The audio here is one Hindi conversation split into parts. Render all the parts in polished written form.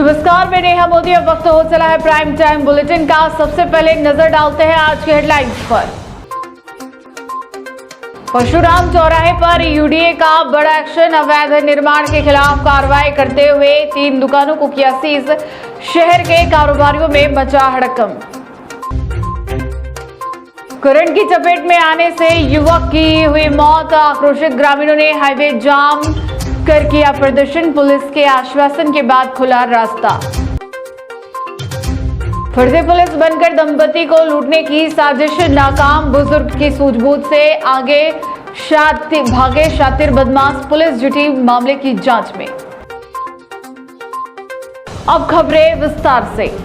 नमस्कार, मैं नेहा मोदी। अब वक्त हो चला है प्राइम टाइम बुलेटिन का। सबसे पहले नजर डालते हैं आज की हेडलाइंस पर। परशुराम चौराहे पर यूडीए का बड़ा एक्शन। अवैध निर्माण के खिलाफ कार्रवाई करते हुए 3 दुकानों को किया सीज। शहर के कारोबारियों में मचा हड़कंप। करंट की चपेट में आने से युवक की हुई मौत। आक्रोशित ग्रामीणों ने हाईवे जाम कर किया प्रदर्शन। पुलिस के आश्वासन के बाद खुला रास्ता। फर्जी पुलिस बनकर दंपति को लूटने की साजिश नाकाम। बुजुर्ग की सूझबूझ से आगे भागे शातिर बदमाश। पुलिस जुटी मामले की जांच में। अब खबरें विस्तार से।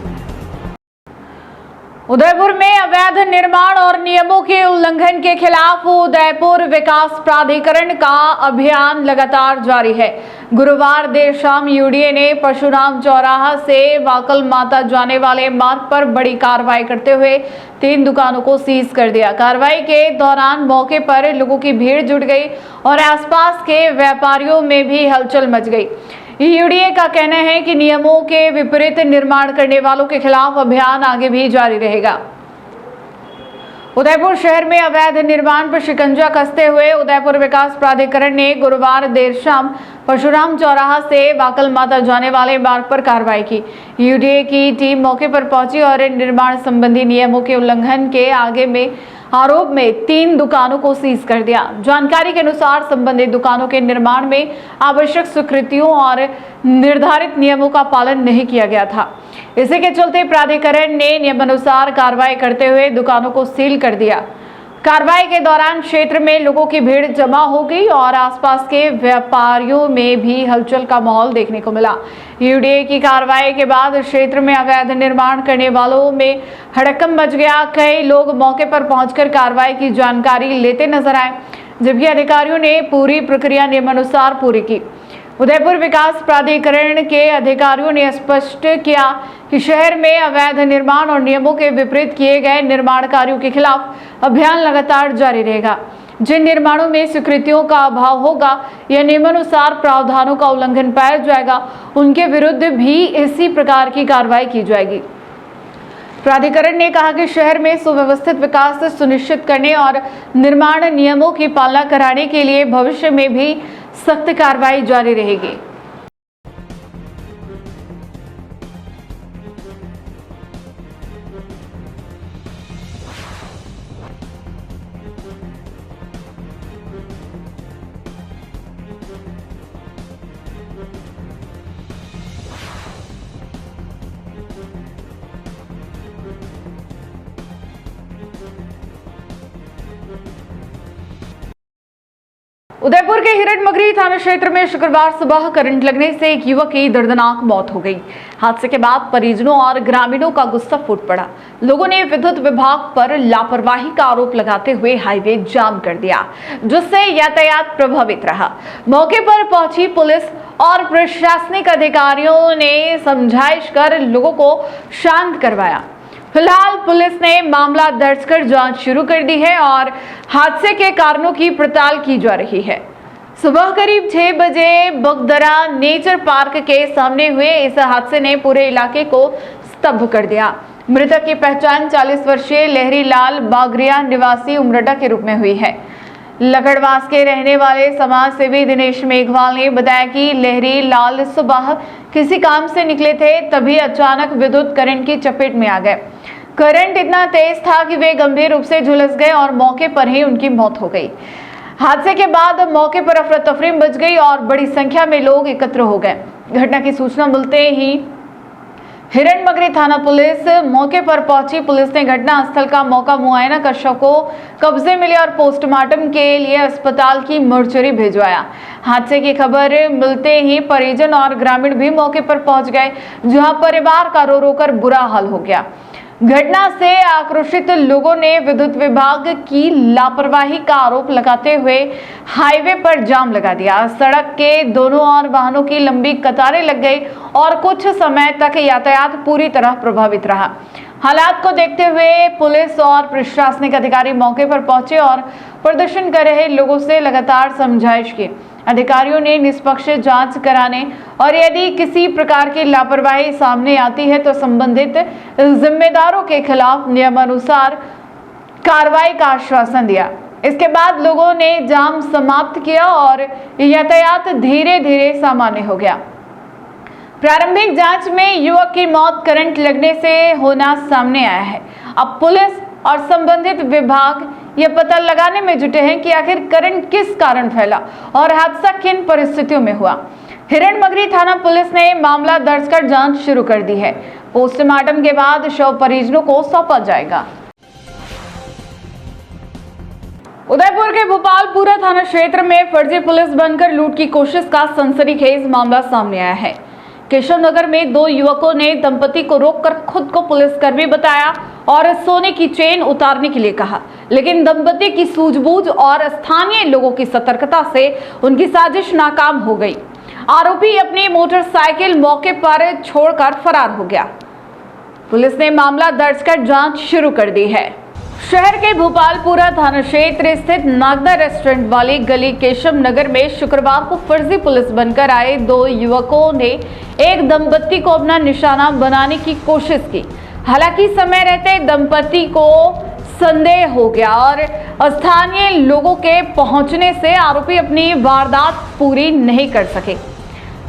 उदयपुर में अवैध निर्माण और नियमों के उल्लंघन के खिलाफ उदयपुर विकास प्राधिकरण का अभियान लगातार जारी है। गुरुवार देर शाम यूडीए ने परशुराम चौराहा से वाकल माता जाने वाले मार्ग पर बड़ी कार्रवाई करते हुए 3 दुकानों को सीज कर दिया। कार्रवाई के दौरान मौके पर लोगों की भीड़ जुट गई और आसपास के व्यापारियों में भी हलचल मच गई। यूडीए का कहना है कि नियमों के विपरीत निर्माण करने वालों के खिलाफ अभियान आगे भी जारी रहेगा। उदयपुर शहर में अवैध निर्माण पर शिकंजा कसते हुए उदयपुर विकास प्राधिकरण ने गुरुवार देर शाम परशुराम चौराहा से वाकल माता जाने वाले मार्ग पर कार्रवाई की। यूडीए की टीम मौके पर पहुंची और निर्माण संबंधी नियमों के उल्लंघन के आरोप में 3 दुकानों को सीज कर दिया। जानकारी के अनुसार संबंधित दुकानों के निर्माण में आवश्यक स्वीकृतियों और निर्धारित नियमों का पालन नहीं किया गया था। इसी के चलते प्राधिकरण ने नियमानुसार कार्रवाई करते हुए दुकानों को सील कर दिया। कार्रवाई के दौरान क्षेत्र में लोगों की भीड़ जमा हो गई और आसपास के व्यापारियों में भी हलचल का माहौल देखने को मिला। यूडीए की कार्रवाई के बाद क्षेत्र में अवैध निर्माण करने वालों में हड़कंप मच गया। कई लोग मौके पर पहुंचकर कार्रवाई की जानकारी लेते नजर आए, जबकि अधिकारियों ने पूरी प्रक्रिया नियमानुसार पूरी की। उदयपुर विकास प्राधिकरण के अधिकारियों ने स्पष्ट किया कि शहर में अवैध निर्माण और नियमों के विपरीत किए गए निर्माण कार्यों के खिलाफ अभियान लगातार जारी रहेगा। जिन निर्माणों में स्वीकृतियों का अभाव होगा या नियमानुसार प्रावधानों का उल्लंघन पाया जाएगा, उनके विरुद्ध भी इसी प्रकार की कार्रवाई की जाएगी। प्राधिकरण ने कहा कि शहर में सुव्यवस्थित विकास सुनिश्चित करने और निर्माण नियमों की पालना कराने के लिए भविष्य में भी सख्त कार्रवाई जारी रहेगी। उदयपुर के हिरणमगरी थाना क्षेत्र में शुक्रवार सुबह करंट लगने से एक युवक की दर्दनाक मौत हो गई। हादसे के बाद परिजनों और ग्रामीणों का गुस्सा फूट पड़ा। लोगों ने विद्युत विभाग पर लापरवाही का आरोप लगाते हुए हाईवे जाम कर दिया, जिससे यातायात प्रभावित रहा। मौके पर पहुंची पुलिस और प्रशासनिक अधिकारियों ने समझाइश कर लोगों को शांत करवाया। फिलहाल पुलिस ने मामला दर्ज कर जांच शुरू कर दी है और हादसे के कारणों की पड़ताल की जा रही है। सुबह करीब 6 बजे बगदरा नेचर पार्क के सामने हुए इस हादसे ने पूरे इलाके को स्तब्ध कर दिया। मृतक की पहचान 40 वर्षीय लहरी लाल बागरिया निवासी उमरडा के रूप में हुई है। लकड़वास के रहने वाले समाज सेवी दिनेश मेघवाल ने बताया कि लहरी लाल सुबह किसी काम से निकले थे, तभी अचानक विद्युत करंट की चपेट में आ गए। करंट इतना तेज था कि वे गंभीर रूप से झुलस गए और मौके पर ही उनकी मौत हो गई। हादसे के बाद मौके पर अफरा तफरी मच गई और बड़ी संख्या में लोग एकत्र हो गए। घटना की सूचना मिलते ही हिरणमगरी थाना पुलिस मौके पर पहुंची। पुलिस ने घटना स्थल का मौका मुआयना कर शव को कब्जे में लिया और पोस्टमार्टम के लिए अस्पताल की मोर्चरी भिजवाया। हादसे की खबर मिलते ही परिजन और ग्रामीण भी मौके पर पहुंच गए, जहां परिवार का रो रो कर बुरा हाल हो गया। घटना से आक्रोशित लोगों ने विद्युत विभाग की लापरवाही का आरोप लगाते हुए हाईवे पर जाम लगा दिया। सड़क के दोनों ओर वाहनों की लंबी कतारें लग गई और कुछ समय तक यातायात पूरी तरह प्रभावित रहा। हालात को देखते हुए पुलिस और प्रशासनिक अधिकारी मौके पर पहुंचे और प्रदर्शन कर रहे लोगों से लगातार समझाइश की। अधिकारियों ने निष्पक्ष जांच कराने और यदि किसी प्रकार की लापरवाही सामने आती है तो संबंधित जिम्मेदारों के खिलाफ नियमानुसार कार्रवाई का आश्वासन दिया। इसके बाद लोगों ने जाम समाप्त किया और यातायात धीरे धीरे सामान्य हो गया। प्रारंभिक जांच में युवक की मौत करंट लगने से होना सामने आया है। अब पुलिस और संबंधित विभाग यह पता लगाने में जुटे हैं कि आखिर करंट किस कारण फैला और हादसा किन परिस्थितियों में हुआ। हिरणमगरी थाना पुलिस ने मामला दर्ज कर जांच शुरू कर दी है। पोस्टमार्टम के बाद शव परिजनों को सौंपा जाएगा। उदयपुर के भोपालपुरा थाना क्षेत्र में फर्जी पुलिस बनकर लूट की कोशिश का सनसनीखेज मामला सामने आया है। केशव नगर में दो युवकों ने दंपति को रोककर खुद को पुलिसकर्मी बताया और सोने की चेन उतारने के लिए कहा, लेकिन दंपति की सूझबूझ और स्थानीय लोगों की सतर्कता से उनकी साजिश नाकाम हो गई। आरोपी अपनी मोटरसाइकिल मौके पर छोड़कर फरार हो गया। पुलिस ने मामला दर्ज कर जांच शुरू कर दी है। शहर के भोपालपुरा थाना क्षेत्र स्थित नागदा रेस्टोरेंट वाली गली केशव नगर में शुक्रवार को फर्जी पुलिस बनकर आए दो युवकों ने एक दंपति को अपना निशाना बनाने की कोशिश की। हालांकि समय रहते दंपति को संदेह हो गया और स्थानीय लोगों के पहुंचने से आरोपी अपनी वारदात पूरी नहीं कर सके।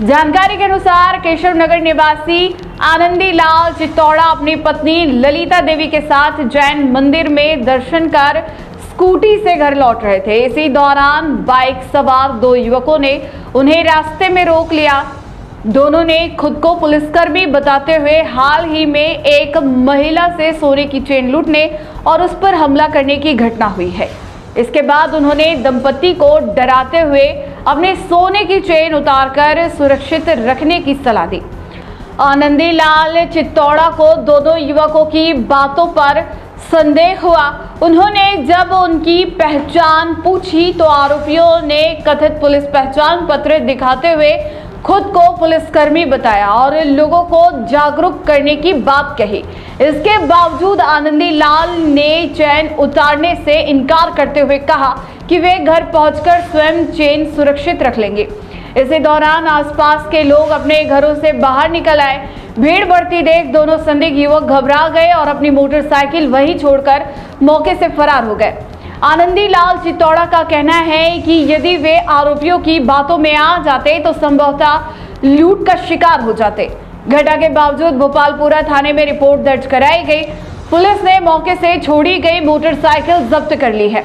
जानकारी के अनुसार केशव नगर निवासी आनंदी लाल चित्तौड़ा अपनी पत्नी ललिता देवी के साथ जैन मंदिर में दर्शन कर स्कूटी से घर लौट रहे थे। इसी दौरान बाइक सवार दो युवकों ने उन्हें रास्ते में रोक लिया। दोनों ने खुद को पुलिसकर्मी बताते हुए हाल ही में एक महिला से सोने की चेन लूटने और उस पर हमला करने की घटना हुई है। इसके बाद उन्होंने दंपति को डराते हुए अपने सोने की चेन उतारकर सुरक्षित रखने की सलाह दी। आनंदी लाल चित्तौड़ा को दोनों युवकों की बातों पर संदेह हुआ। उन्होंने जब उनकी पहचान पूछी तो आरोपियों ने कथित पुलिस पहचान पत्र दिखाते हुए खुद को पुलिसकर्मी बताया और लोगों को जागरूक करने की बात कही। इसके बावजूद आनंदी लाल ने चेन उतारने से इनकार करते हुए कहा कि वे घर पहुंचकर स्वयं चेन सुरक्षित रख लेंगे। इसी दौरान आसपास के लोग अपने घरों से बाहर निकल आए। भीड़ बढ़ती देख दोनों संदिग्ध युवक घबरा गए और अपनी मोटरसाइकिल वहीं छोड़कर मौके से फरार हो गए। आनंदी लाल चित्तौड़ा का कहना है कि यदि वे आरोपियों की बातों में आ जाते तो संभवतः लूट का शिकार हो जाते। घटना के बावजूद भोपालपुरा थाने में रिपोर्ट दर्ज कराई गई। पुलिस ने मौके से छोड़ी गई मोटरसाइकिल जब्त कर ली है।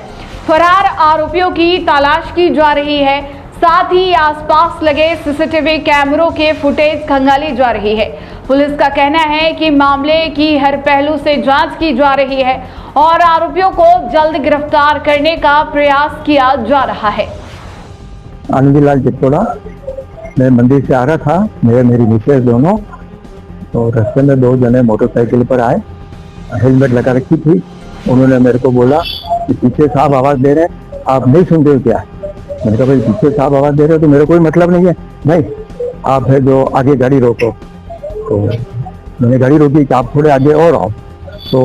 फरार आरोपियों की तलाश की जा रही है। साथ ही आसपास लगे सीसीटीवी कैमरों के फुटेज खंगाली जा रही है। पुलिस का कहना है कि मामले की हर पहलू से जांच की जा रही है और आरोपियों को जल्द गिरफ्तार करने का प्रयास किया जा रहा है। आनंदी लाल चित्तौड़ा, मैं मंदिर से आ रहा था, मेरी मिसेज दोनों, तो रास्ते में दो जने मोटरसाइकिल पर आए, हेलमेट लगा रखी थी। उन्होंने मेरे को बोला कि पीछे साहब आवाज दे रहे हैं, आप नहीं सुनते हो क्या? मैंने कहा भाई पीछे साहब आवाज दे रहे हो तो मेरा कोई मतलब नहीं है। नहीं, आप है जो आगे गाड़ी रोको। तो मैंने गाड़ी रोकी कि आप थोड़े आगे और आओ। तो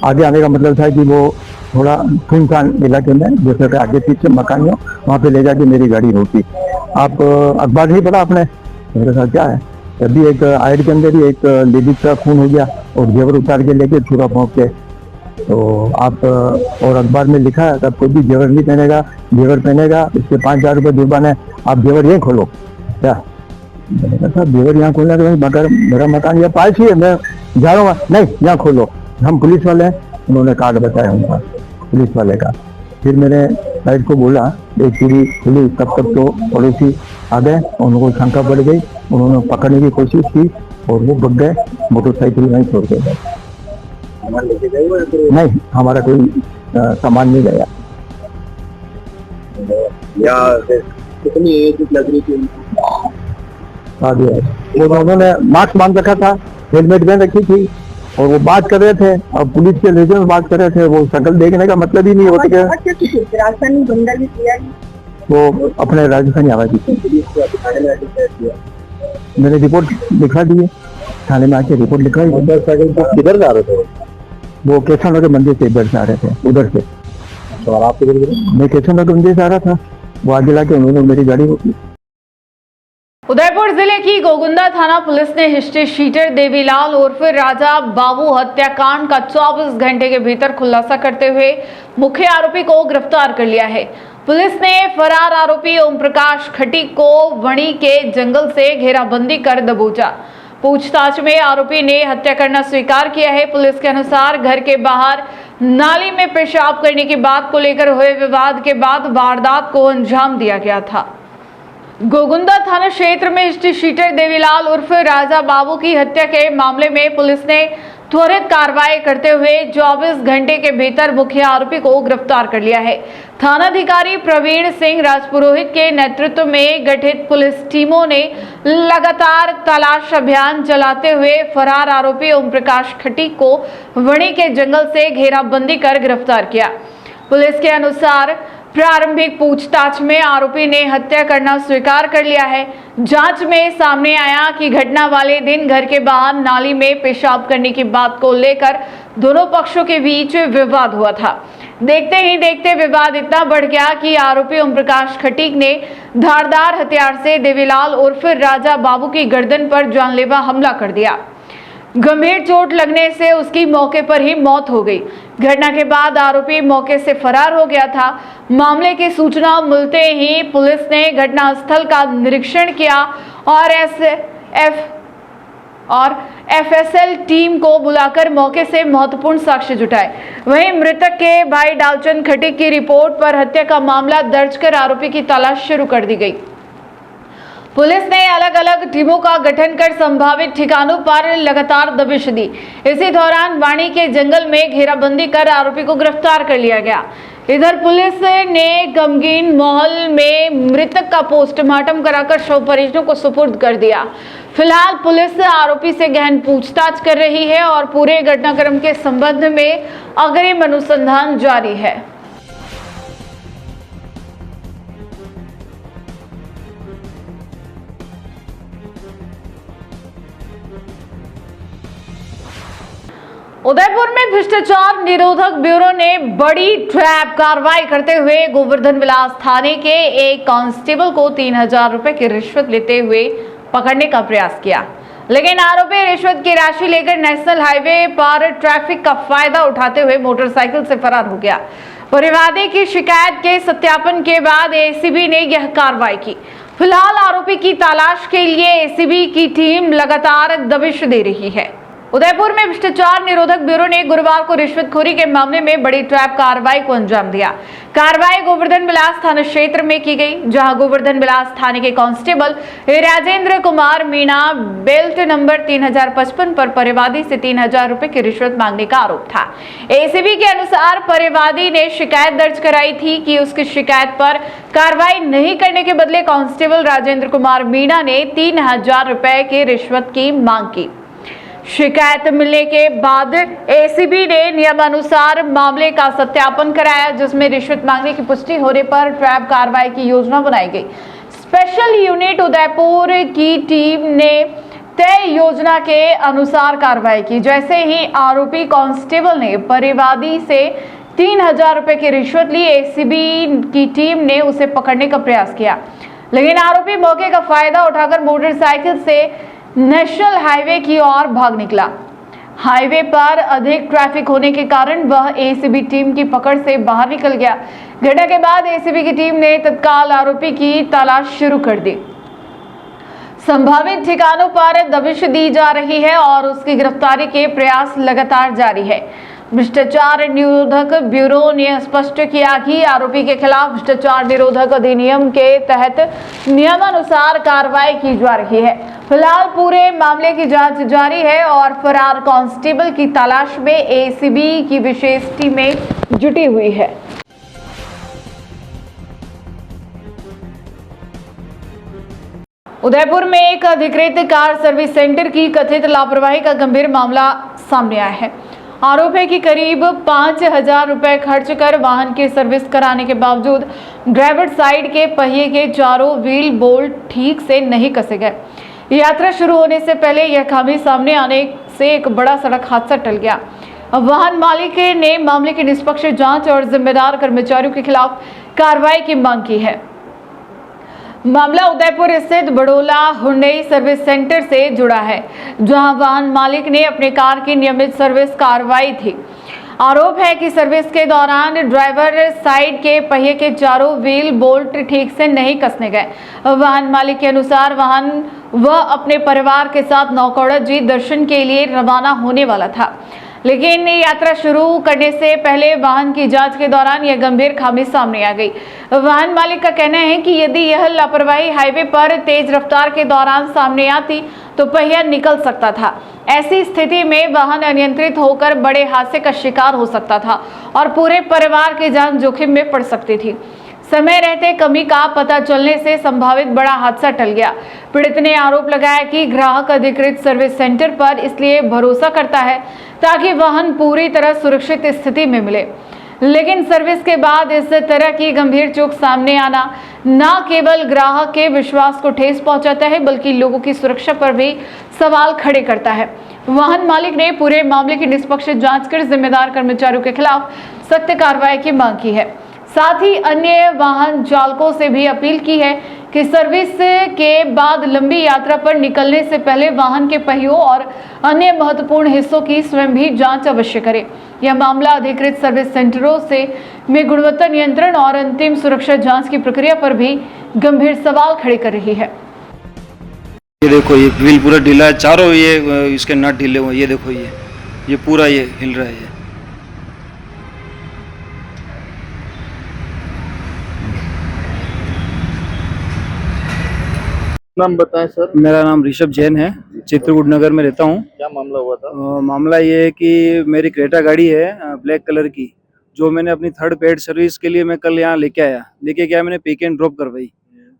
आगे आने का मतलब था कि वो थोड़ा सुनसान इलाके में, जैसे आगे पीछे मकान हो, वहाँ पे ले जाके मेरी गाड़ी रोकी। आप अखबार नहीं पढ़ा आपने? मेरे साथ क्या है, अभी एक आयड के अंदर ही एक लेडीज का खून हो गया और जेवर उतार के लेके छुरा भोंक के। तो आप और अखबार में लिखा है कोई भी जेवर नहीं पहनेगा, जेवर पहनेगा इसके 5,000 रुपये जुर्माना है, आप जेवर यहीं खोलो। क्या मैंने कहा साहब जेवर यहाँ खोलना है मगर मेरा मकान यहाँ पास ही है, मैं जा रहा हूँ। नहीं, यहाँ खोलो, हम पुलिस वाले हैं। उन्होंने कार्ड बताया उनका पुलिस वाले का। फिर मैंने साइड को बोला, एक पूरी खुली, तब तक तो पड़ोसी आ गए, उनको शंका पड़ गई। उन्होंने पकड़ने की कोशिश की और वो भाग गए, मोटरसाइकिल वहीं छोड़ के गए। नहीं, हमारा कोई सामान नहीं गया। कितनी एज लग रही थी? वो उन्होंने मास्क बांध रखा था, हेलमेट पहन रखी थी और वो बात कर रहे थे। अब पुलिस के लेजर में बात कर रहे थे, वो शक्ल देखने का मतलब ही नहीं होता क्या? राजस्थानी गुंडा भी किया, वो अपने राजस्थानी आवाज मैंने रिपोर्ट लिखा दी है, थाने में आके रिपोर्ट लिखा। किधर जा रहे थे? वो केशव नगर मंदिर से इधर से आ रहे थे, उधर से। तो आप मैं केशव नगर मंदिर से आ रहा था। वो आगे लाके उन्होंने मेरी गाड़ी रोकी। उदयपुर जिले की गोगुंदा थाना पुलिस ने हिस्ट्री शीटर देवीलाल उर्फ राजा बाबू हत्याकांड का 24 घंटे के भीतर खुलासा करते हुए मुख्य आरोपी को गिरफ्तार कर लिया है। पुलिस ने फरार आरोपी ओम प्रकाश खटीक को वणी के जंगल से घेराबंदी कर दबोचा। पूछताछ में आरोपी ने हत्या करना स्वीकार किया है। पुलिस के अनुसार घर के बाहर नाली में पेशाब करने की बात को लेकर हुए विवाद के बाद वारदात को अंजाम दिया गया था। गोगुंदा थाना क्षेत्र में हिस्ट्री शीटर देवीलाल उर्फ राजा बाबू की हत्या के मामले में पुलिस ने त्वरित कार्रवाई करते हुए 24 घंटे के भीतर मुख्य आरोपी को गिरफ्तार कर लिया है। थानाधिकारी प्रवीण सिंह राजपुरोहित के नेतृत्व में गठित पुलिस टीमों ने लगातार तलाश अभियान चलाते हुए फरार आरोपी ओम प्रकाश खटीक को वणी के जंगल से घेराबंदी कर गिरफ्तार किया। पुलिस के अनुसार प्रारंभिक पूछताछ में आरोपी ने हत्या करना स्वीकार कर लिया है। जांच में सामने आया कि घटना वाले दिन घर के बाहर नाली में पेशाब करने की बात को लेकर दोनों पक्षों के बीच विवाद हुआ था। देखते ही देखते विवाद इतना बढ़ गया कि आरोपी ओम प्रकाश खटीक ने धारदार हथियार से देवीलाल उर्फ राजा बाबू की गर्दन पर जानलेवा हमला कर दिया। गंभीर चोट लगने से उसकी मौके पर ही मौत हो गई। घटना के बाद आरोपी मौके से फरार हो गया था। मामले की सूचना मिलते ही पुलिस ने घटनास्थल का निरीक्षण किया और एफएसएल टीम को बुलाकर मौके से महत्वपूर्ण साक्ष्य जुटाए। वहीं मृतक के भाई डालचंद खटीक की रिपोर्ट पर हत्या का मामला दर्ज कर आरोपी की तलाश शुरू कर दी गई। पुलिस ने अलग अलग टीमों का गठन कर संभावित ठिकानों पर लगातार दबिश दी। इसी दौरान वाणी के जंगल में घेराबंदी कर आरोपी को गिरफ्तार कर लिया गया। इधर पुलिस ने गमगीन महल में मृतक का पोस्टमार्टम कराकर शव परिजनों को सुपुर्द कर दिया। फिलहाल पुलिस आरोपी से गहन पूछताछ कर रही है और पूरे घटनाक्रम के संबंध में अग्रिम अनुसंधान जारी है। उदयपुर में भ्रष्टाचार निरोधक ब्यूरो ने बड़ी ट्रैप कार्रवाई करते हुए गोवर्धन विलास थाने के एक कांस्टेबल को 3000 रुपए की रिश्वत लेते हुए पकड़ने का प्रयास किया, लेकिन आरोपी रिश्वत की राशि लेकर नेशनल हाईवे पर ट्रैफिक का फायदा उठाते हुए मोटरसाइकिल से फरार हो गया। परिवादी की शिकायत के सत्यापन के बाद एसीबी ने यह कार्रवाई की। फिलहाल आरोपी की तलाश के लिए एसीबी की टीम लगातार दबिश दे रही है। उदयपुर में भ्रष्टाचार निरोधक ब्यूरो ने गुरुवार को रिश्वतखोरी के मामले में बड़ी ट्रैप कार्रवाई को अंजाम दिया। कार्रवाई गोवर्धन विलास थाना क्षेत्र में की गई, जहां गोवर्धन विलास थाने के constable Rajendra Kumar Meena belt number 3055 पर परिवादी से 3000 रुपए की रिश्वत मांगने का आरोप था। एसीबी के अनुसार परिवादी ने शिकायत दर्ज कराई थी कि उसकी शिकायत पर कार्रवाई नहीं करने के बदले कांस्टेबल राजेंद्र कुमार मीणा ने 3000 रुपए की रिश्वत की मांग की। शिकायत मिलने के बाद एसीबी ने नियमानुसार मामले का सत्यापन कराया, जिसमें रिश्वत मांगने की पुष्टि होने पर ट्रैप कार्रवाई की योजना बनाई गई। स्पेशल यूनिट उदयपुर की टीम ने तय योजना के अनुसार कार्रवाई की। जैसे ही आरोपी कांस्टेबल ने परिवादी से 3000 रुपए की रिश्वत ली, एसीबी की टीम ने उसे पकड़ने का प्रयास किया, लेकिन आरोपी मौके का फायदा उठाकर मोटरसाइकिल से नेशनल हाईवे की ओर भाग निकला। हाईवे पर अधिक ट्रैफिक होने के कारण वह एसीबी टीम की पकड़ से बाहर निकल गया। घटना के बाद एसीबी की टीम ने तत्काल आरोपी की तलाश शुरू कर दी। संभावित ठिकानों पर दबिश दी जा रही है और उसकी गिरफ्तारी के प्रयास लगातार जारी है। भ्रष्टाचार निरोधक ब्यूरो ने स्पष्ट किया कि आरोपी के खिलाफ भ्रष्टाचार निरोधक अधिनियम के तहत नियमानुसार कार्रवाई की जा रही है। फिलहाल पूरे मामले की जांच जारी है और फरार कांस्टेबल की तलाश में एसीबी की विशेष टीमें जुटी हुई है। उदयपुर में एक अधिकृत कार सर्विस सेंटर की कथित लापरवाही का गंभीर मामला सामने आया है। आरोप है कि करीब 5000 रुपए खर्च कर वाहन की सर्विस कराने के बावजूद ड्राइवर साइड के पहिए के चारों व्हील बोल्ट ठीक से नहीं कसे गए। यात्रा शुरू होने से पहले यह खामी सामने आने से एक बड़ा सड़क हादसा टल गया। अब वाहन मालिक ने मामले की निष्पक्ष जांच और जिम्मेदार कर्मचारियों के खिलाफ कार्रवाई की मांग की है। मामला उदयपुर स्थित बड़ोला हुंडई सर्विस सेंटर से जुड़ा है, जहां वाहन मालिक ने अपने कार की नियमित सर्विस करवाई थी। आरोप है कि सर्विस के दौरान ड्राइवर साइड के पहिए के चारों व्हील बोल्ट ठीक से नहीं कसने गए। वाहन मालिक के अनुसार वह अपने परिवार के साथ नौकौड़ा जी दर्शन के लिए रवाना होने वाला था, लेकिन यात्रा शुरू करने से पहले वाहन की जांच के दौरान यह गंभीर खामी सामने आ गई। वाहन मालिक का कहना है कि यदि यह लापरवाही हाईवे पर तेज रफ्तार के दौरान सामने आती तो पहिया निकल सकता था। ऐसी स्थिति में वाहन अनियंत्रित होकर बड़े हादसे का शिकार हो सकता था और पूरे परिवार की जान जोखिम में पड़ सकती थी। समय रहते कमी का पता चलने से संभावित बड़ा हादसा टल गया। पीड़ित ने आरोप लगाया कि ग्राहक अधिकृत सर्विस सेंटर पर इसलिए भरोसा करता है ताकि वाहन पूरी तरह सुरक्षित स्थिति में मिले, लेकिन सर्विस के बाद इस तरह की गंभीर चूक सामने आना न केवल ग्राहक के विश्वास को ठेस पहुंचाता है बल्कि लोगों की सुरक्षा पर भी सवाल खड़े करता है। वाहन मालिक ने पूरे मामले की निष्पक्ष जांच कर जिम्मेदार कर्मचारियों के खिलाफ सख्त कार्रवाई की मांग की है। साथ ही अन्य वाहन चालकों से भी अपील की है कि सर्विस के बाद लंबी यात्रा पर निकलने से पहले वाहन के पहियों और अन्य महत्वपूर्ण हिस्सों की स्वयं भी जांच अवश्य करें। यह मामला अधिकृत सर्विस सेंटरों में गुणवत्ता नियंत्रण और अंतिम सुरक्षा जांच की प्रक्रिया पर भी गंभीर सवाल खड़े कर रही है। ये देखो, ये व्हील पूरा ढीला है, चारों ये इसके नट ढीले हुए। ये देखो, ये पूरा ये हिल रहा है। नाम बताएं सर। मेरा नाम ऋषभ जैन है, चित्रकूट नगर में रहता हूँ। क्या मामला हुआ था? मामला ये है कि मेरी क्रेटा गाड़ी है ब्लैक कलर की, जो मैंने अपनी थर्ड पेड सर्विस के लिए मैं कल यहाँ लेके गया। मैंने पिक एंड ड्रॉप करवाई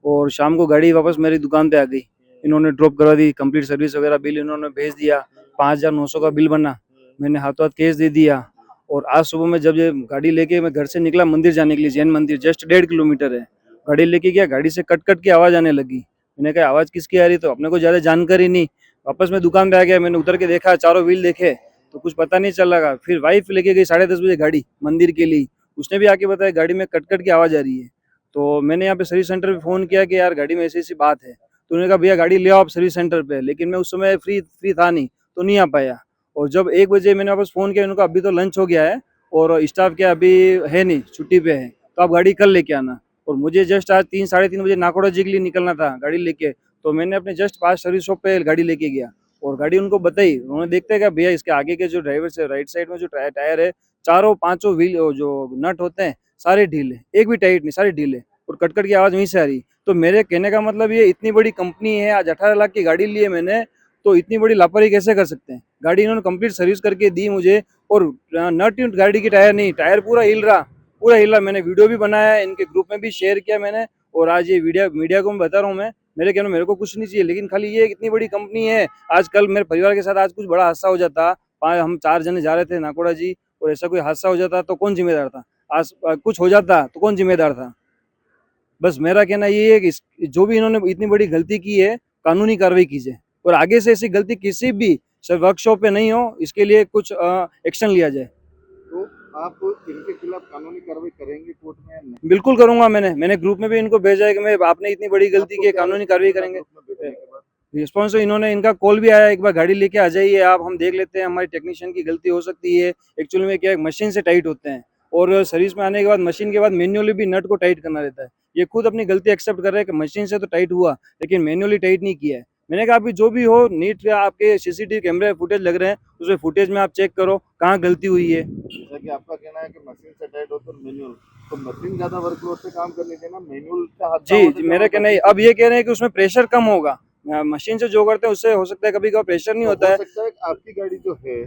और शाम को गाड़ी वापस मेरी दुकान पे आ गई। इन्होंने ड्रॉप करवा दी, कंप्लीट सर्विस वगैरह बिल इन्होंने भेज दिया। 5,900 का बिल बना, मैंने हाथों हाथ केस दे दिया। और आज सुबह में जब ये गाड़ी लेके मैं घर से निकला मंदिर जाने के लिए, जैन मंदिर जस्ट 1.5 किलोमीटर है, गाड़ी लेके गया, गाड़ी से कट की आवाज़ आने लगी। मैंने कहा आवाज़ किसकी आ रही, तो अपने को ज़्यादा जानकारी नहीं। वापस मैं दुकान पे आ गया, मैंने उतर के देखा, चारों व्हील देखे तो कुछ पता नहीं चल रहा। फिर वाइफ लेके गई 10:30 बजे गाड़ी मंदिर के लिए, उसने भी आके बताया गाड़ी में कट की आवाज़ आ रही है। तो मैंने यहाँ पे सर्विस सेंटर पे फ़ोन किया कि यार गाड़ी में ऐसी बात है। तो उन्होंने कहा भैया गाड़ी ले आओ आप सर्विस सेंटर पे, लेकिन मैं उस समय फ्री था नहीं, तो नहीं आ पाया। और जब 1 बजे मैंने वापस फ़ोन किया, उन्होंने कहा अभी तो लंच हो गया है और स्टाफ क्या अभी है नहीं, छुट्टी पे है, तो आप गाड़ी कल लेके आना। और मुझे जस्ट आज 3-3:30 बजे नाकोड़ा जी के लिए निकलना था गाड़ी लेके, तो मैंने अपने जस्ट पास सर्विस शॉप पे गाड़ी लेके गया और गाड़ी उनको बताई। उन्होंने देखते हैं कि भैया इसके आगे के जो ड्राइवर से राइट साइड में जो टायर है, चारों पांचों व्हील जो नट होते हैं सारे ढीले, एक भी टाइट नहीं, सारे ढीले, और कट की आवाज़ वहीं से आ रही। तो मेरे कहने का मतलब ये इतनी बड़ी कंपनी है, आज 18 लाख की गाड़ी ली है मैंने, तो इतनी बड़ी लापरवाही कैसे कर सकते हैं। गाड़ी इन्होंने कंप्लीट सर्विस करके दी मुझे, और नट गाड़ी की टायर नहीं, टायर पूरा हिल रहा। मैंने वीडियो भी बनाया, इनके ग्रुप में भी शेयर किया मैंने, और आज ये मीडिया को मैं बता रहा हूँ। मैं मेरे कहने मेरे को कुछ नहीं चाहिए, लेकिन खाली ये इतनी बड़ी कंपनी है। आज कल मेरे परिवार के साथ आज कुछ बड़ा हादसा हो जाता, हम 4 जने जा रहे थे नाकोड़ा जी, और ऐसा कोई हादसा हो जाता तो कौन जिम्मेदार था? आज कुछ हो जाता तो कौन जिम्मेदार था? बस मेरा कहना ये है कि जो भी इन्होंने इतनी बड़ी गलती की है, कानूनी कार्रवाई कीजिए, और आगे से ऐसी गलती किसी भी वर्कशॉप पे नहीं हो, इसके लिए कुछ एक्शन लिया जाए। तो आप इनके खिलाफ कानूनी कार्रवाई करेंगे कोर्ट में या नहीं? बिल्कुल करूंगा। मैंने ग्रुप में भी इनको भेजा है कि मैं आपने इतनी बड़ी गलती की है, कानूनी कार्रवाई करेंगे। रिस्पॉन्स इन्होंने, इनका कॉल भी आया, एक बार गाड़ी लेके आ जाइए आप, हम देख लेते हैं, हमारी टेक्नीशियन की गलती हो सकती है। एक्चुअली में क्या है, मशीन से टाइट होते हैं, और सर्विस में आने के बाद मशीन के बाद मैन्युअली भी नट को टाइट करना रहता है। ये खुद अपनी गलती एक्सेप्ट कर रहे हैं कि मशीन से तो टाइट हुआ, लेकिन मैन्युअली टाइट नहीं किया है। मैंने कहा अभी जो भी हो, नीट आपके सीसीटीवी कैमरे फुटेज लग रहे हैं, उसमें फुटेज में आप चेक करो कहाँ गलती हुई है। जैसा कि आपका कहना है कि मशीन से टाइट हो तो मैनुअल, तो मशीन ज्यादा वर्कलोड से काम कर लीजिए ना, मैनुअल का हादसा हो तो मेरा कहना है, अब ये कह रहे हैं कि उसमें प्रेशर कम होगा, मशीन से जो करते हैं उससे हो सकता है कभी कभी प्रेशर नहीं होता है। हो सकता है कि आपकी गाड़ी जो है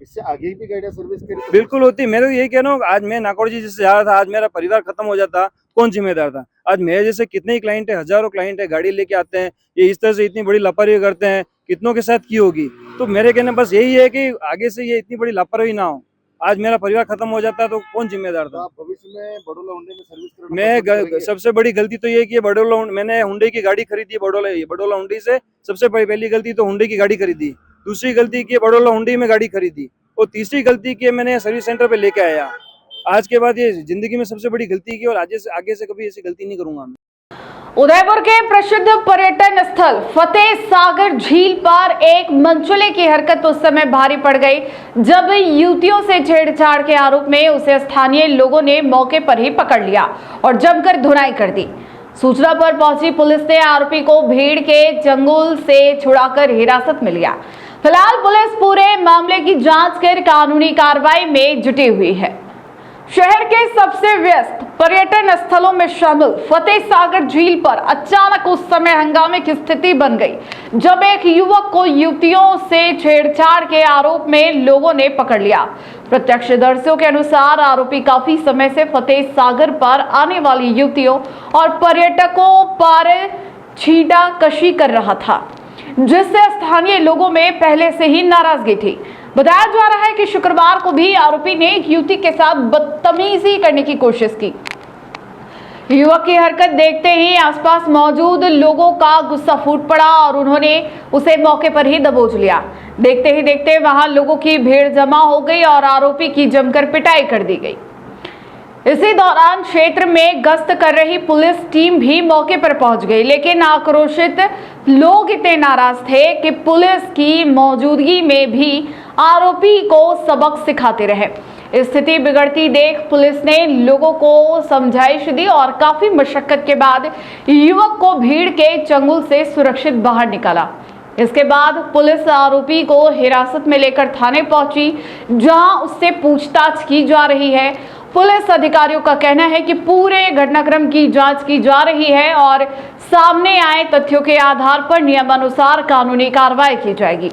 इससे आगे भी गाड़ियां सर्विस करी तो बिल्कुल होती है। मैं तो यही कह रहा हूँ, आज मैं नाकोड़ जी जिससे जा रहा था, आज मेरा परिवार खत्म हो जाता, कौन जिम्मेदार था? आज मेरे जैसे कितने ही क्लाइंट है, हजारों क्लाइंट है, गाड़ी लेके आते हैं, ये इस तरह से इतनी बड़ी लापरवाही करते हैं, कितनों के साथ की होगी। तो मेरे कहने बस यही है कि आगे से ये इतनी बड़ी लापरवाही ना हो। आज मेरा परिवार खत्म हो जाता है तो कौन जिम्मेदार था? आप भविष्य में बड़ोला हुंडई में सर्विस करना मैं सबसे बड़ी गलती तो ये कि मैंने हुंडई की गाड़ी खरीदी, बड़ोला हुंडई से। सबसे पहली गलती तो हुंडई की गाड़ी खरीदी, दूसरी गलती की बड़ोला हुंडई में गाड़ी खरीदी, और तीसरी गलती की मैंने सर्विस सेंटर पे लेके आया। आज के बाद ये जिंदगी में सबसे बड़ी गलती की, और आगे से कभी ऐसी गलती नहीं करूंगा मैं। उदयपुर के प्रसिद्ध पर्यटन स्थल फतेह सागर झील पर एक मनचले की हरकत उस समय भारी पड़ गई जब युवतियों से छेड़छाड़ के आरोप में उसे स्थानीय लोगों ने मौके पर ही पकड़ लिया और जमकर धुनाई कर दी। सूचना पर पहुंची पुलिस ने आरोपी को भीड़ के चंगुल से छुड़ाकर हिरासत में लिया। फिलहाल पुलिस पूरे मामले की जांच कर कानूनी कार्रवाई में जुटी हुई है। शहर के सबसे व्यस्त पर्यटन स्थलों में शामिल फतेह सागर झील पर अचानक उस समय हंगामे की स्थिति बन गई जब एक युवक को युवतियों से छेड़छाड़ के आरोप में लोगों ने पकड़ लिया। प्रत्यक्षदर्शियों के अनुसार आरोपी काफी समय से फतेह सागर पर आने वाली युवतियों और पर्यटकों पर छींटाकशी कर रहा था, जिससे स्थानीय लोगों में पहले से ही नाराजगी थी। बताया जा रहा है कि शुक्रवार को भी आरोपी ने एक युवती के साथ बदतमीजी करने की कोशिश की। युवक की हरकत देखते ही आसपास मौजूद लोगों का गुस्सा फूट पड़ा और उन्होंने उसे मौके पर ही दबोच लिया। देखते ही देखते वहां लोगों की भीड़ जमा हो गई और आरोपी की जमकर पिटाई कर दी गई। इसी दौरान क्षेत्र में गश्त कर रही पुलिस टीम भी मौके पर पहुंच गई, लेकिन आक्रोशित लोग इतने नाराज थे कि पुलिस की मौजूदगी में भी आरोपी को सबक सिखाते रहे। स्थिति बिगड़ती देख पुलिस ने लोगों को समझाइश दी और काफी मशक्कत के बाद युवक को भीड़ के चंगुल से सुरक्षित बाहर निकाला। इसके बाद पुलिस आरोपी को हिरासत में लेकर थाने पहुंची, जहां उससे पूछताछ की जा रही है। पुलिस अधिकारियों का कहना है कि पूरे घटनाक्रम की जांच की जा रही है और सामने आए तथ्यों के आधार पर नियमानुसार कानूनी कार्रवाई की जाएगी।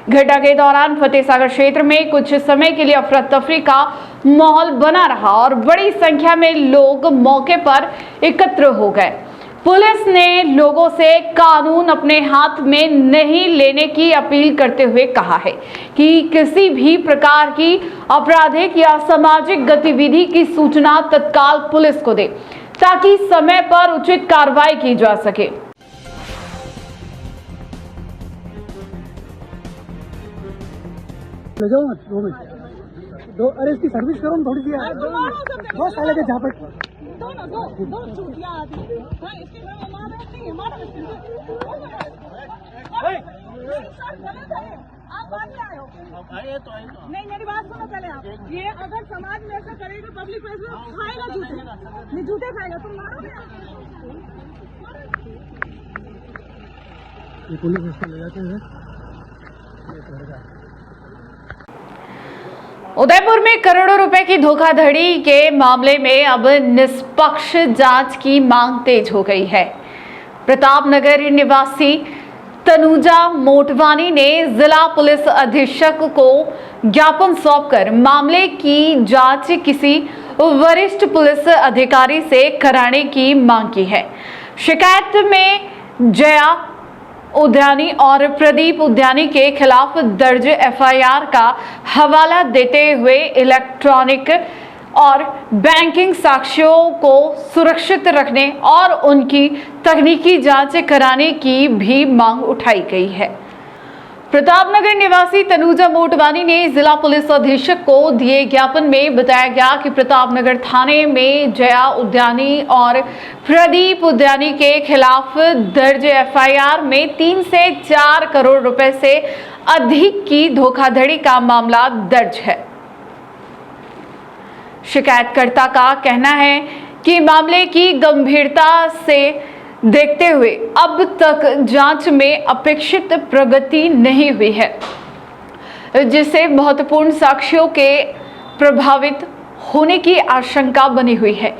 घटना के दौरान फतेह सागर क्षेत्र में कुछ समय के लिए अफरा तफरी का माहौल बना रहा और बड़ी संख्या में लोग मौके पर एकत्र हो गए। पुलिस ने लोगों से कानून अपने हाथ में नहीं लेने की अपील करते हुए कहा है कि किसी भी प्रकार की आपराधिक या सामाजिक गतिविधि की सूचना तत्काल पुलिस को दे ताकि समय पर उचित कार्रवाई की जा सके। ले जाओ मत 2 मिनट दो, अरे इसकी सर्विस करो थोड़ी सी यार। 2 साल के जहाँ पर दो चूतियां आती हैं। हाँ, इसके घर में मार नहीं है, मार इसके लिए। गलत है, आप बाद में आए हो। नहीं, मेरी बात सुनो पहले आप। ये अगर समाज में ऐसा करेगा, पब्लिक में ऐसा खाएगा जूते, नहीं जूते खाएगा, तुम मारोगे। ये पुलिस इसको ले जाते हैं। उदयपुर में करोड़ों रुपए की धोखाधड़ी के मामले में अब निष्पक्ष जांच की मांग तेज हो गई है। प्रतापनगर निवासी तनुजा मोटवानी ने जिला पुलिस अधीक्षक को ज्ञापन सौंपकर मामले की जांच किसी वरिष्ठ पुलिस अधिकारी से कराने की मांग की है। शिकायत में जया उद्यानी और प्रदीप उद्यानी के खिलाफ दर्ज एफआईआर का हवाला देते हुए इलेक्ट्रॉनिक और बैंकिंग साक्ष्यों को सुरक्षित रखने और उनकी तकनीकी जांच कराने की भी मांग उठाई गई है। प्रतापनगर निवासी तनुजा मोटवानी ने जिला पुलिस अधीक्षक को दिए ज्ञापन में बताया गया कि प्रतापनगर थाने में जया उद्यानी और प्रदीप उद्यानी के खिलाफ दर्ज एफआईआर में 3 से 4 करोड़ रुपए से अधिक की धोखाधड़ी का मामला दर्ज है। शिकायतकर्ता का कहना है कि मामले की गंभीरता से देखते हुए अब तक जांच में अपेक्षित प्रगति नहीं हुई है, जिससे महत्वपूर्ण साक्ष्यों के प्रभावित होने की आशंका बनी हुई है।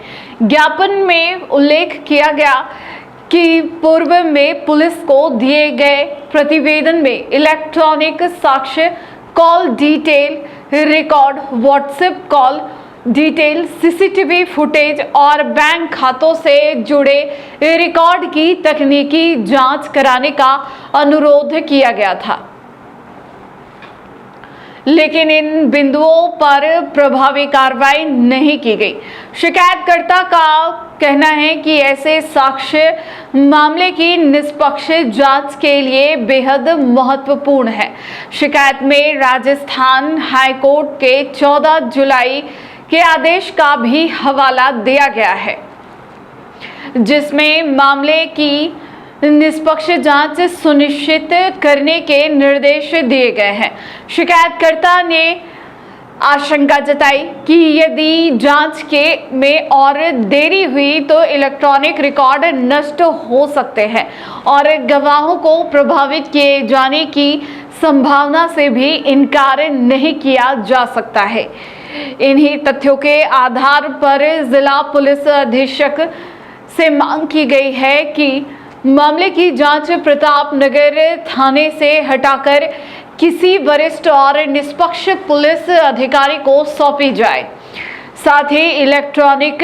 ज्ञापन में उल्लेख किया गया कि पूर्व में पुलिस को दिए गए प्रतिवेदन में इलेक्ट्रॉनिक साक्ष्य, call detail record, WhatsApp call detail, CCTV footage और बैंक खातों से जुड़े रिकॉर्ड की तकनीकी जांच कराने का अनुरोध किया गया था, लेकिन इन बिंदुओं पर प्रभावी कार्रवाई नहीं की गई। शिकायतकर्ता का कहना है कि ऐसे साक्ष्य मामले की निष्पक्ष जांच के लिए बेहद महत्वपूर्ण है। शिकायत में राजस्थान हाईकोर्ट के 14 जुलाई के आदेश का भी हवाला दिया गया है। जिसमें मामले की निष्पक्ष जांच सुनिश्चित करने के निर्देश दिए गए हैं। शिकायतकर्ता ने आशंका जताई कि यदि जांच में और देरी हुई तो इलेक्ट्रॉनिक रिकॉर्ड नष्ट हो सकते हैं और गवाहों को प्रभावित किए जाने की संभावना से भी इनकार नहीं किया जा सकता है। इन्हीं तथ्यों के आधार पर जिला पुलिस अधीक्षक से मांग की गई है कि मामले की जांच प्रताप नगर थाने से हटाकर किसी वरिष्ठ और निष्पक्ष पुलिस अधिकारी को सौंपी जाए। साथ ही इलेक्ट्रॉनिक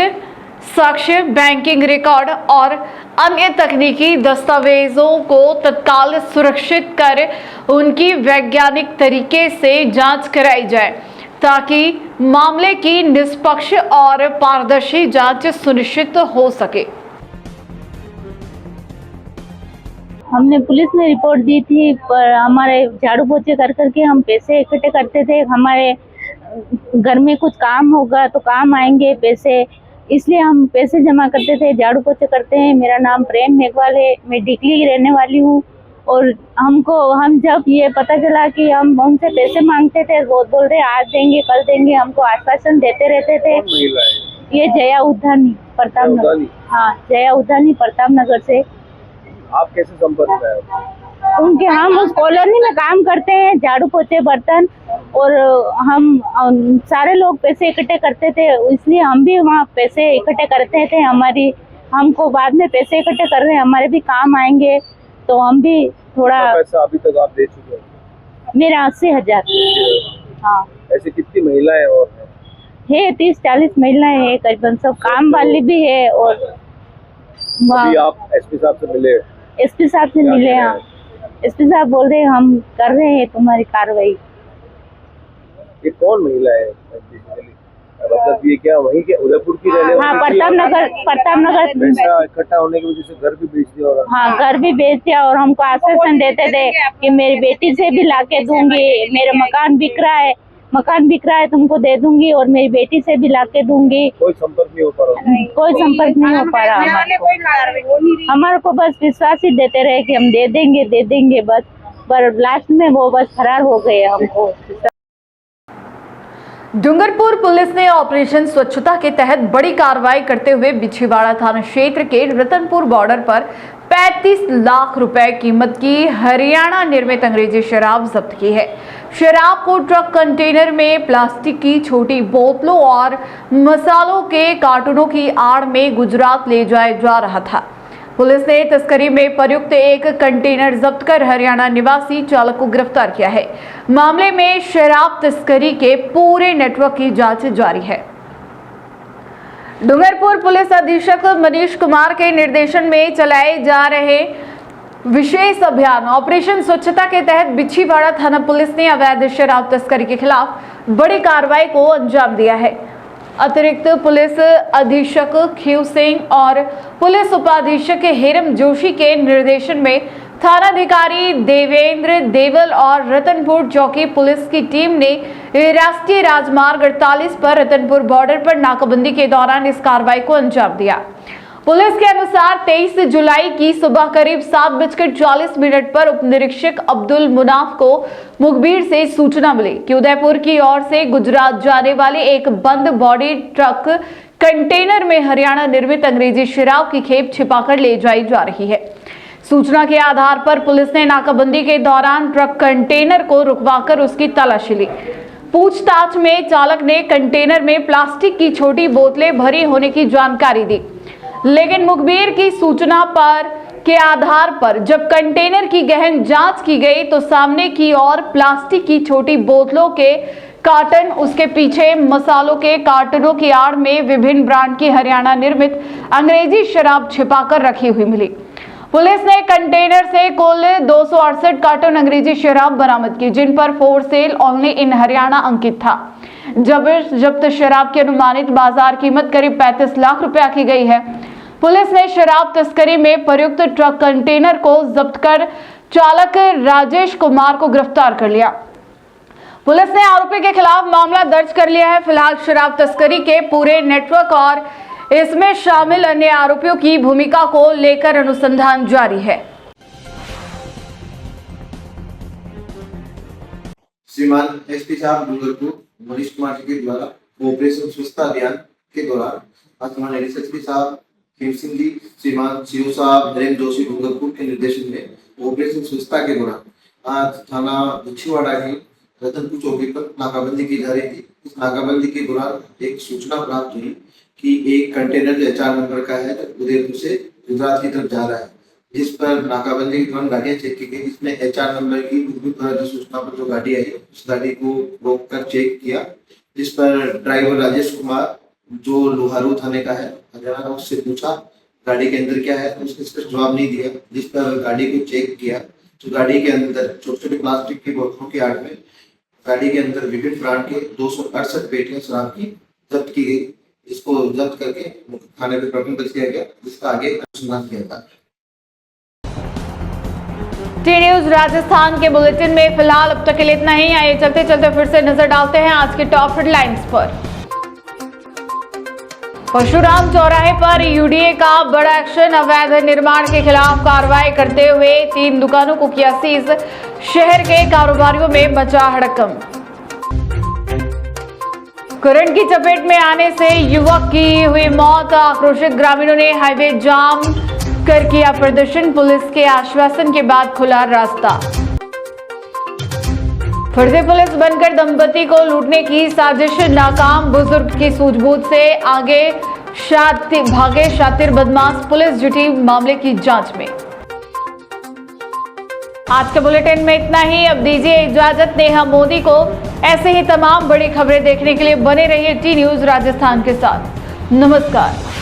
साक्ष्य, बैंकिंग रिकॉर्ड और अन्य तकनीकी दस्तावेजों को तत्काल सुरक्षित कर उनकी वैज्ञानिक तरीके से जांच कराई जाए ताकि मामले की निष्पक्ष और पारदर्शी जांच सुनिश्चित हो सके। हमने पुलिस में रिपोर्ट दी थी, पर हमारे झाड़ू पोछे कर करके हम पैसे इकट्ठे करते थे। हमारे घर में कुछ काम होगा तो काम आएंगे पैसे, इसलिए हम पैसे जमा करते थे, झाड़ू पोछे करते हैं। मेरा नाम प्रेम मेघवाल है, मैं डिकली की रहने वाली हूँ। और हम जब ये पता चला कि हम उनसे पैसे मांगते थे, वो बोल रहे आज देंगे कल देंगे, हमको आश्वासन देते रहते थे। ये जया उद्यानी प्रताप नगर, हाँ जया उद्यानी प्रताप नगर से। आप कैसे संपर्क में आए? उनके हम उस कॉलोनी में काम करते हैं, झाड़ू पोछे बर्तन, और हम सारे लोग पैसे इकट्ठे करते थे, इसलिए हम भी वहाँ पैसे इकट्ठे करते थे। हमको बाद में पैसे इकट्ठे कर रहे हैं, हमारे भी काम आएंगे, तो हम भी थोड़ा पैसा अभी तक आप दे चुके हैं? मेरा 80,000। हाँ, ऐसे कितनी महिलाएं और है 30-40 महिलाएं हैं करीबन, सब काम वाली भी है। और अभी आप एसपी साहब से मिले? एसपी साहब से मिले हैं, एसपी साहब बोल रहे हैं हम कर रहे हैं तुम्हारी कार्रवाई। ये कौन महिला है? मतलब ये क्या वहीं के उदयपुर की रहने वाली? हाँ, प्रताप नगर। पैसा इकट्ठा होने की वजह से घर भी बेच दिया? और हाँ, घर भी बेच दिया, और हमको आश्वासन देते थे कि मेरी बेटी से भी लाके दूंगी, मेरा मकान बिक रहा है तुमको दे दूंगी, और मेरी बेटी से भी लाके दूंगी। कोई संपर्क नहीं हो पा रहा? कोई संपर्क नहीं हो पा रहा। हमारे को बस विश्वास ही देते रहे कि हम दे देंगे बस, पर लास्ट में वो बस फरार हो गए हमको। डूंगरपुर पुलिस ने ऑपरेशन स्वच्छता के तहत बड़ी कार्रवाई करते हुए बिछीवाड़ा थाना क्षेत्र के रतनपुर बॉर्डर पर 35 लाख रुपए कीमत की हरियाणा निर्मित अंग्रेजी शराब जब्त की है। शराब को ट्रक कंटेनर में प्लास्टिक की छोटी बोतलों और मसालों के कार्टूनों की आड़ में गुजरात ले जाया जा रहा था। पुलिस ने तस्करी में प्रयुक्त एक कंटेनर जब्त कर हरियाणा निवासी चालक को गिरफ्तार किया है। मामले में शराब तस्करी के पूरे नेटवर्क की जांच जारी है। डूंगरपुर पुलिस अधीक्षक मनीष कुमार के निर्देशन में चलाए जा रहे विशेष अभियान ऑपरेशन स्वच्छता के तहत बिछीवाड़ा थाना पुलिस ने अवैध शराब तस्करी के खिलाफ बड़ी कार्रवाई को अंजाम दिया है। अतिरिक्त पुलिस अधीक्षक खीव सिंह और पुलिस उपाधीक्षक हेरम जोशी के निर्देशन में थानाधिकारी देवेंद्र देवल और रतनपुर चौकी पुलिस की टीम ने राष्ट्रीय राजमार्ग 48 पर रतनपुर बॉर्डर पर नाकाबंदी के दौरान इस कार्रवाई को अंजाम दिया। पुलिस के अनुसार 23 जुलाई की सुबह करीब 7:40 पर उप निरीक्षक अब्दुल मुनाफ को मुखबिर से सूचना मिली कि उदयपुर की ओर से गुजरात जाने वाले एक बंद बॉडी ट्रक कंटेनर में हरियाणा निर्मित अंग्रेजी शराब की खेप छिपाकर ले जाई जा रही है। सूचना के आधार पर पुलिस ने नाकाबंदी के दौरान ट्रक कंटेनर को रुकवाकर उसकी तलाशी ली। पूछताछ में चालक ने कंटेनर में प्लास्टिक की छोटी बोतलें भरी होने की जानकारी दी, लेकिन मुखबिर की सूचना के आधार पर जब कंटेनर की गहन जांच की गई तो सामने की ओर प्लास्टिक की छोटी बोतलों के कार्टन, उसके पीछे मसालों के कार्टनों की आड़ में विभिन्न ब्रांड की हरियाणा निर्मित अंग्रेजी शराब छिपाकर रखी हुई मिली। पुलिस ने कंटेनर से कुल 268 कार्टन अंग्रेजी शराब बरामद की, जिन पर for sale only in Haryana अंकित था। जब्त शराब की अनुमानित बाजार कीमत करीब 35 लाख रुपया की गई है। पुलिस ने शराब तस्करी में प्रयुक्त ट्रक कंटेनर को जब्त कर चालक राजेश कुमार को गिरफ्तार कर लिया। पुलिस ने आरोपी के खिलाफ मामला दर्ज कर लिया है। फिलहाल शराब तस्करी के पूरे नेटवर्क और इसमें शामिल अन्य आरोपियों की भूमिका को लेकर अनुसंधान जारी है। श्रीमान एसपी साहब डूंगरपुर मनीष कुमार जी के द्वारा ऑपरेशन स्वच्छता अभियान के दौरान आज हमारे एसएसपी साहब खीम सिंह जी, श्रीमान सीओ साहब नरेंद्र जोशी डूंगरपुर के निर्देशन में ऑपरेशन स्वच्छता के दौरान आज थाना दक्षिणवाड़ा की रतनपुर चौकी पर नाकाबंदी की जा रही थी। इस नाकाबंदी के दौरान एक सूचना प्राप्त हुई कि एक कंटेनर जो HR नंबर का है उदयपुर से गुजरात की तरफ जा रहा है, जिस पर नाकाबंदी के दौरान गाड़ियां चेक की गई। इसमें HR नंबर की सूचना पर जो गाड़ी आई उस गाड़ी को रोक कर चेक किया, जिस पर ड्राइवर राजेश कुमार जो लोहारू थाने का है हरियाणा, उससे पूछा गाड़ी के अंदर क्या है, तो उसने इसका जवाब नहीं दिया। जिस पर गाड़ी को चेक किया तो गाड़ी के अंदर छोटे छोटे प्लास्टिक की बोतलों की आड़ में गाड़ी के अंदर विभिन्न ब्रांड के 268 पेटियां शराब की जब्त की गई, जिसको जब्त करके थाने पर प्रकरण दर्ज किया गया, जिसका आगे अनुसंधान किया था। टी न्यूज राजस्थान के बुलेटिन में फिलहाल अब तक के लिए इतना ही। आइए चलते चलते फिर से नजर डालते हैं आज के टॉप हेडलाइंस पर। परशुराम चौराहे पर यूडीए का बड़ा एक्शन, अवैध निर्माण के खिलाफ कार्रवाई करते हुए 3 दुकानों को किया सीज, शहर के कारोबारियों में मचा हड़कंप। करंट की चपेट में आने से युवक की हुई मौत, आक्रोशित ग्रामीणों ने हाईवे जाम कर किया प्रदर्शन, पुलिस के आश्वासन के बाद खुला रास्ता। फर्जी पुलिस बनकर दंपति को लूटने की साजिश नाकाम, बुजुर्ग की सूझबूझ से आगे भागे शातिर बदमाश, पुलिस जुटी मामले की जांच में। आज के बुलेटिन में इतना ही। अब दीजिए इजाजत नेहा मोदी को। ऐसे ही तमाम बड़ी खबरें देखने के लिए बने रहिए टी न्यूज राजस्थान के साथ। नमस्कार।